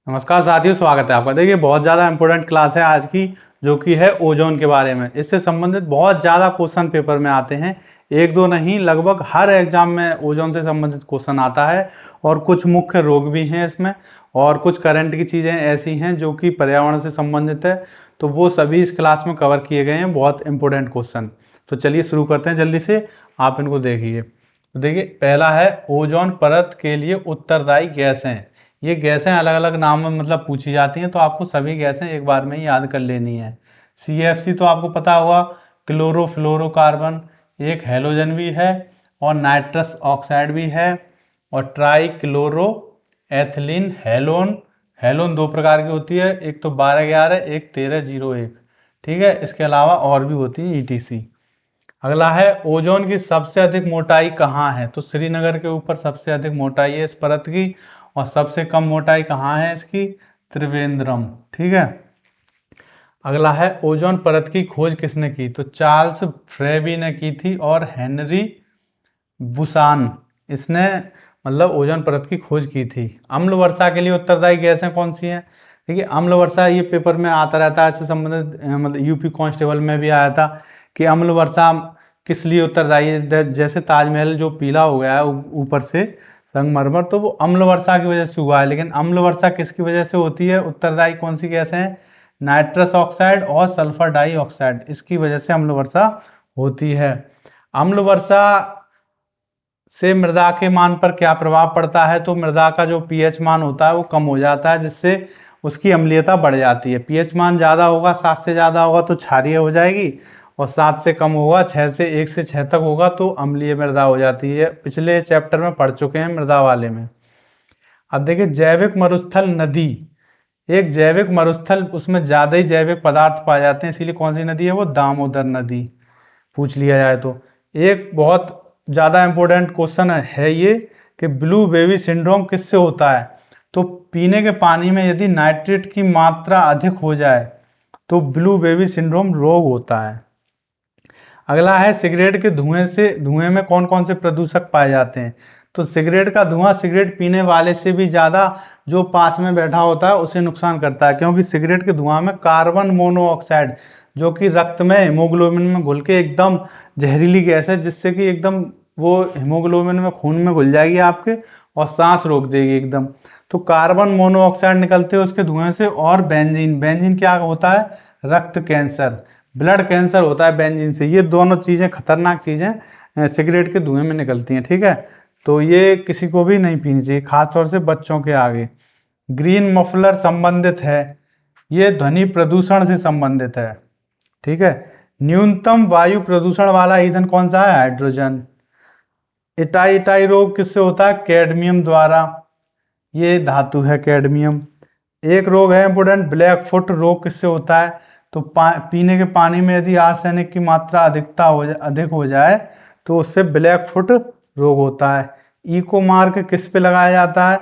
नमस्कार साथियों, स्वागत है आपका। देखिए, बहुत ज़्यादा इंपॉर्टेंट क्लास है आज की, जो कि है ओजोन के बारे में। इससे संबंधित बहुत ज़्यादा क्वेश्चन पेपर में आते हैं, एक दो नहीं, लगभग हर एग्जाम में ओजोन से संबंधित क्वेश्चन आता है। और कुछ मुख्य रोग भी हैं इसमें, और कुछ करंट की चीज़ें ऐसी हैं जो कि पर्यावरण से संबंधित है, तो वो सभी इस क्लास में कवर किए गए हैं। बहुत इंपॉर्टेंट क्वेश्चन। तो चलिए शुरू करते हैं जल्दी से, आप इनको देखिए। तो देखिए, पहला है ओजोन परत के लिए उत्तरदायी गैसें। ये गैसें अलग अलग नाम में मतलब पूछी जाती हैं, तो आपको सभी गैसें एक बार में ही याद कर लेनी है। CFC तो आपको पता होगा, क्लोरोफ्लोरोकार्बन। एक हेलोजन भी है, और नाइट्रस ऑक्साइड भी है, और trichloroethylene halon. Halon दो प्रकार की होती है, एक तो 1211, एक 1301। ठीक है, इसके अलावा और भी होती है ETC। अगला है ओजोन की सबसे अधिक मोटाई कहाँ है। तो श्रीनगर के ऊपर सबसे अधिक मोटाई है इस परत की, और सबसे कम मोटाई कहाँ है इसकी, त्रिवेंद्रम। ठीक है। अगला है ओजोन परत की खोज किसने की। तो चार्ल्स फ्रेबी ने की थी, और हेनरी बुसान, इसने मतलब ओजोन परत की खोज की थी। अम्ल वर्षा के लिए उत्तरदायी गैसें कौन सी हैं। देखिए, अम्ल वर्षा ये पेपर में आता रहता है, इससे संबंधित मतलब यूपी कांस्टेबल में भी आया था कि अम्ल वर्षा किस लिए उत्तरदायी है। जैसे ताजमहल जो पीला हो गया है ऊपर से संगमरमर, तो वो अम्ल वर्षा की वजह से हुआ है। लेकिन अम्ल वर्षा किसकी वजह से होती है, उत्तरदायी कौन सी गैस है, नाइट्रस ऑक्साइड और सल्फर डाइऑक्साइड, इसकी वजह से अम्ल वर्षा होती है। अम्ल वर्षा से मृदा के मान पर क्या प्रभाव पड़ता है। तो मृदा का जो pH मान होता है वो कम हो जाता है, जिससे उसकी अम्लीयता बढ़ जाती है। pH मान ज़्यादा होगा, 7 से ज़्यादा होगा तो क्षारीय हो जाएगी, और 7 से कम होगा, 1 से 6 तक होगा तो अम्लीय मृदा हो जाती है। पिछले चैप्टर में पढ़ चुके हैं मृदा वाले में। अब देखिए, जैविक मरुस्थल नदी। एक जैविक मरुस्थल, उसमें ज़्यादा ही जैविक पदार्थ पाए जाते हैं, इसीलिए कौन सी नदी है वो, दामोदर नदी। पूछ लिया जाए तो एक बहुत ज़्यादा इंपॉर्टेंट क्वेश्चन है ये, कि ब्लू बेबी सिंड्रोम किससे होता है। तो पीने के पानी में यदि नाइट्रेट की मात्रा अधिक हो जाए तो ब्लू बेबी सिंड्रोम रोग होता है। अगला है सिगरेट के धुएं में कौन कौन से प्रदूषक पाए जाते हैं। तो सिगरेट का धुआं सिगरेट पीने वाले से भी ज़्यादा जो पास में बैठा होता है उसे नुकसान करता है, क्योंकि सिगरेट के धुआं में कार्बन मोनोऑक्साइड, जो कि रक्त में हीमोग्लोबिन में घुल के एकदम जहरीली गैस है, जिससे कि एकदम वो हीमोग्लोबिन में, खून में घुल जाएगी आपके, और सांस रोक देगी एकदम। तो कार्बन मोनोऑक्साइड निकलते हैं उसके धुएं से। और बेंजीन, बेंजीन क्या होता है, रक्त कैंसर, ब्लड कैंसर होता है बेंजीन से। ये दोनों चीज़ें खतरनाक चीज़ें सिगरेट के धुएं में निकलती हैं। ठीक है, तो ये किसी को भी नहीं पीनी चाहिए, खासतौर से बच्चों के आगे। ग्रीन मफलर संबंधित है, ये ध्वनि प्रदूषण से संबंधित है। ठीक है। न्यूनतम वायु प्रदूषण वाला ईंधन कौन सा है, हाइड्रोजन। इटाई इटाई रोग किससे होता है, कैडमियम द्वारा। ये धातु है कैडमियम। एक रोग है इंपोर्टेंट, ब्लैक फुट रोग किससे होता है। तो पीने के पानी में यदि आर्सेनिक की मात्रा अधिक हो जाए तो उससे ब्लैक फुट रोग होता है। इको मार्क किस पे लगाया जाता है।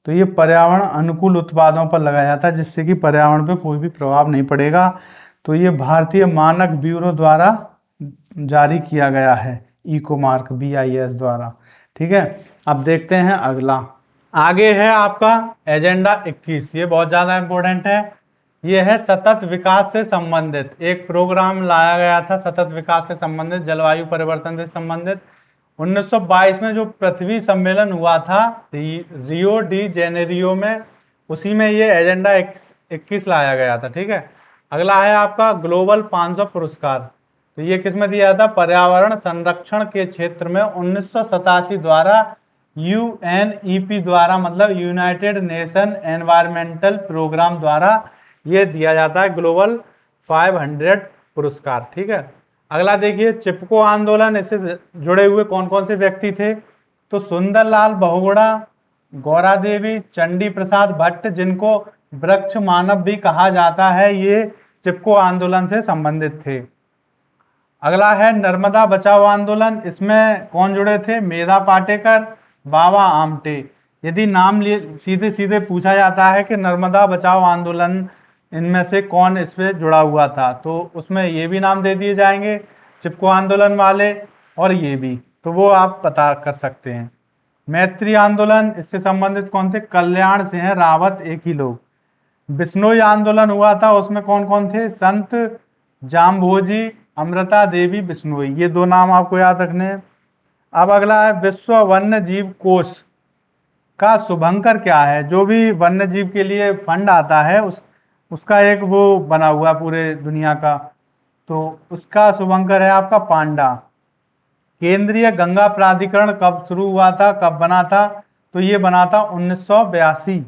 तो ये पर्यावरण अनुकूल उत्पादों पर लगाया जाता है, जिससे कि पर्यावरण पे कोई भी प्रभाव नहीं पड़ेगा। तो ये भारतीय मानक ब्यूरो द्वारा जारी किया गया है, इको मार्क BIS द्वारा। ठीक है। अब देखते हैं अगला। आगे है आपका एजेंडा 21, ये बहुत ज़्यादा इंपॉर्टेंट है। ये है सतत विकास से संबंधित एक प्रोग्राम लाया गया था, सतत विकास से संबंधित, जलवायु परिवर्तन से संबंधित। 1922 में जो पृथ्वी सम्मेलन हुआ था रियो डी जेनेरियो में, उसी में ये एजेंडा 21 लाया गया था। ठीक है। अगला है आपका ग्लोबल 500 पुरस्कार। तो ये किस में दिया था, पर्यावरण संरक्षण के क्षेत्र में 1987 द्वारा UNEP द्वारा, मतलब यूनाइटेड नेशन एनवायरमेंटल प्रोग्राम द्वारा ये दिया जाता है ग्लोबल 500 पुरस्कार। ठीक है। अगला देखिए, चिपको आंदोलन, इससे जुड़े हुए कौन कौन से व्यक्ति थे। तो सुंदरलाल बहुगुणा, गौरा देवी, चंडी प्रसाद भट्ट, जिनको वृक्ष मानव भी कहा जाता है, ये चिपको आंदोलन से संबंधित थे। अगला है नर्मदा बचाओ आंदोलन, इसमें कौन जुड़े थे, मेधा पाटेकर, बाबा आमटे। यदि नाम सीधे सीधे पूछा जाता है कि नर्मदा बचाओ आंदोलन इनमें से कौन इसमें जुड़ा हुआ था, तो उसमें ये भी नाम दे दिए जाएंगे, चिपको आंदोलन वाले, और ये भी, तो वो आप पता कर सकते हैं। मैत्री आंदोलन, इससे संबंधित कौन थे, कल्याण सिंह रावत, एक ही लोग। बिश्नोई आंदोलन हुआ था, उसमें कौन कौन थे? संत जाम्भोजी, अमृता देवी बिश्नोई, ये 2 नाम आपको याद रखने हैं। अब अगला है विश्व वन्य जीव कोष का शुभंकर क्या है? जो भी वन्य जीव के लिए फंड आता है उसका एक वो बना हुआ है पूरे दुनिया का, तो उसका शुभंकर है आपका पांडा। केंद्रीय गंगा प्राधिकरण कब शुरू हुआ था, कब बना था? तो ये बना था 1982।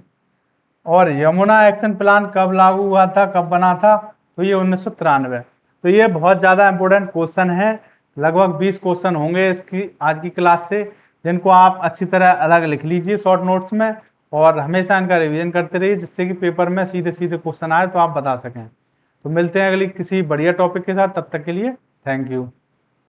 और यमुना एक्शन प्लान कब लागू हुआ था, कब बना था? तो ये 1993। तो ये बहुत ज्यादा इंपॉर्टेंट क्वेश्चन है, लगभग 20 क्वेश्चन होंगे इसकी आज की क्लास से, जिनको आप अच्छी तरह अलग लिख लीजिए शॉर्ट नोट्स में, और हमेशा इनका रिवीजन करते रहिए, जिससे कि पेपर में सीधे सीधे क्वेश्चन आए तो आप बता सकें। तो मिलते हैं अगली किसी बढ़िया टॉपिक के साथ, तब तक के लिए थैंक यू।